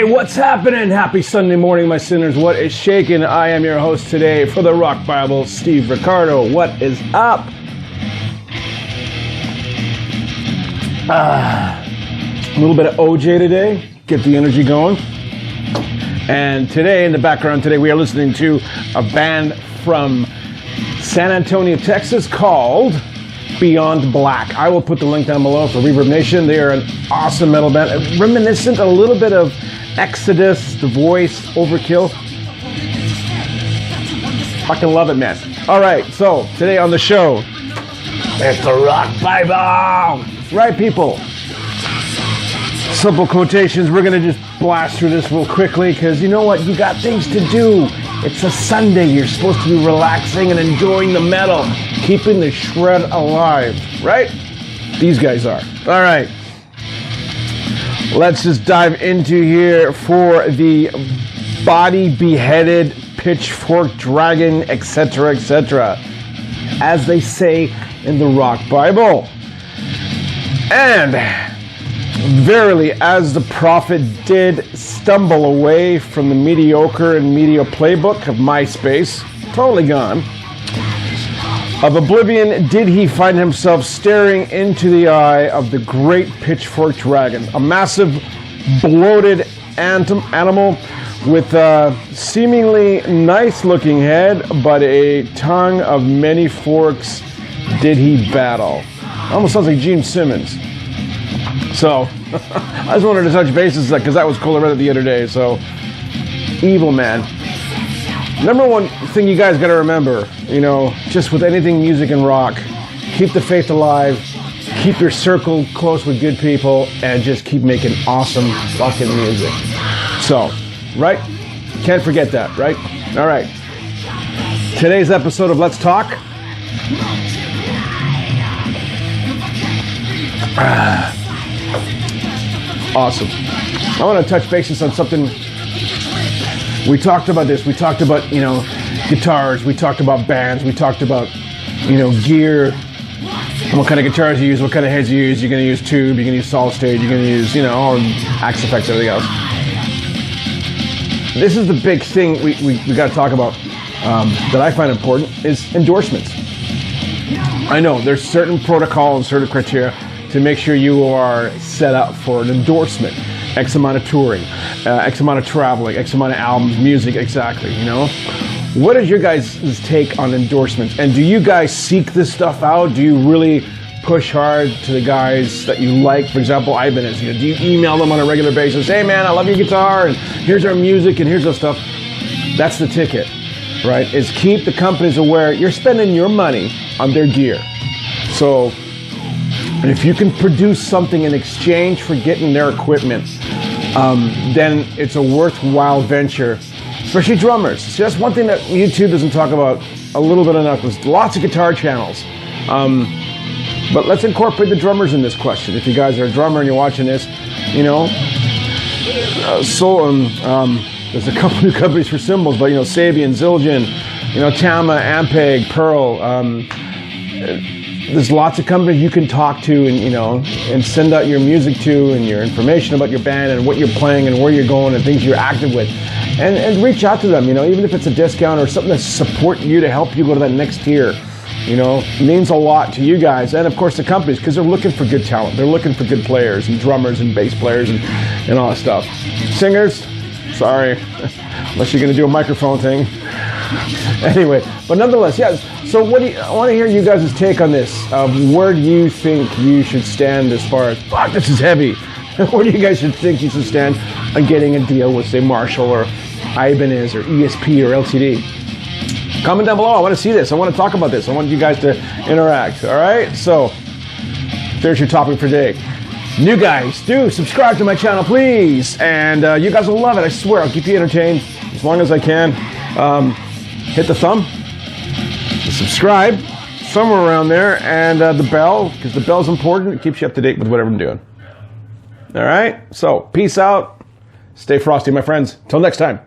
Hey, what's happening? Happy Sunday morning, my sinners. What is shaking? I am your host today for the Rock Bible, Steve Ricardo. What is up? A little bit of OJ today. Get the energy going. And today, in the background today, we are listening to a band from San Antonio, Texas called Beyond Black. I will put the link down below for Reverb Nation. They are an awesome metal band, reminiscent a little bit of Exodus, The Voice, Overkill. Fucking love it, man. All right, so today on the show, it's the Rock Bible. That's right, people. Simple quotations. We're going to just blast through this real quickly because you know what? You got things to do. It's a Sunday. You're supposed to be relaxing and enjoying the metal, keeping the shred alive, right? These guys are. All right. Let's just dive into here for the body beheaded, pitchfork dragging, etc., etc., as they say in the Rock Bible. And verily, as the prophet did stumble away from the mediocre and media playbook of MySpace, totally gone, of oblivion did he find himself staring into the eye of the great pitchfork dragon, a massive, bloated animal with a seemingly nice-looking head, but a tongue of many forks did he battle. Almost sounds like Gene Simmons. So, I just wanted to touch bases because that was cool. I read it the other day. So, evil man. Number one thing you guys got to remember, you know, just with anything music and rock, keep the faith alive, keep your circle close with good people, and just keep making awesome fucking music. So, right? Can't forget that, right? All right. Today's episode of Let's Talk. Awesome. I want to touch bases on something. We talked about this. We talked about, you know, guitars. We talked about bands. We talked about, you know, gear. What kind of guitars you use, what kind of heads you use. You're going to use tube, you're going to use solid stage, you're going to use, you know, all axe effects, everything else. This is the big thing we got to talk about that I find important is endorsements. I know there's certain protocol and certain criteria to make sure you are set up for an endorsement. X amount of touring, X amount of traveling, X amount of albums, music, exactly, you know? What is your guys' take on endorsements? And do you guys seek this stuff out? Do you really push hard to the guys that you like? For example, Ibanez, you know, do you email them on a regular basis? Hey man, I love your guitar, and here's our music, and here's our stuff. That's the ticket, right? Is keep the companies aware you're spending your money on their gear. So, and if you can produce something in exchange for getting their equipment, then it's a worthwhile venture, especially drummers. So that's one thing that YouTube doesn't talk about a little bit enough. There's lots of guitar channels. But let's incorporate the drummers in this question. If you guys are a drummer and you're watching this, you know, there's a couple new companies for cymbals, but, you know, Sabian, Zildjian, you know, Tama, Ampeg, Pearl, there's lots of companies you can talk to and, you know, and send out your music to and your information about your band and what you're playing and where you're going and things you're active with. And reach out to them, you know, even if it's a discount or something to support you, to help you go to that next tier. You know, means a lot to you guys and, of course, the companies because they're looking for good talent. They're looking for good players and drummers and bass players and all that stuff. Singers, sorry, unless you're going to do a microphone thing. Anyway, but nonetheless, yes. So I want to hear you guys' take on this. Where do you think you should stand as far as, fuck, this is heavy. Where do you guys think you should stand on getting a deal with, say, Marshall or Ibanez or ESP or LTD? Comment down below. I want to see this. I want to talk about this. I want you guys to interact. All right? So, there's your topic for today. New guys, do subscribe to my channel, please. And you guys will love it. I swear, I'll keep you entertained as long as I can. Hit the thumb, the subscribe, somewhere around there, and the bell, because the bell's important. It keeps you up to date with whatever I'm doing. All right? So, peace out. Stay frosty, my friends. Till next time.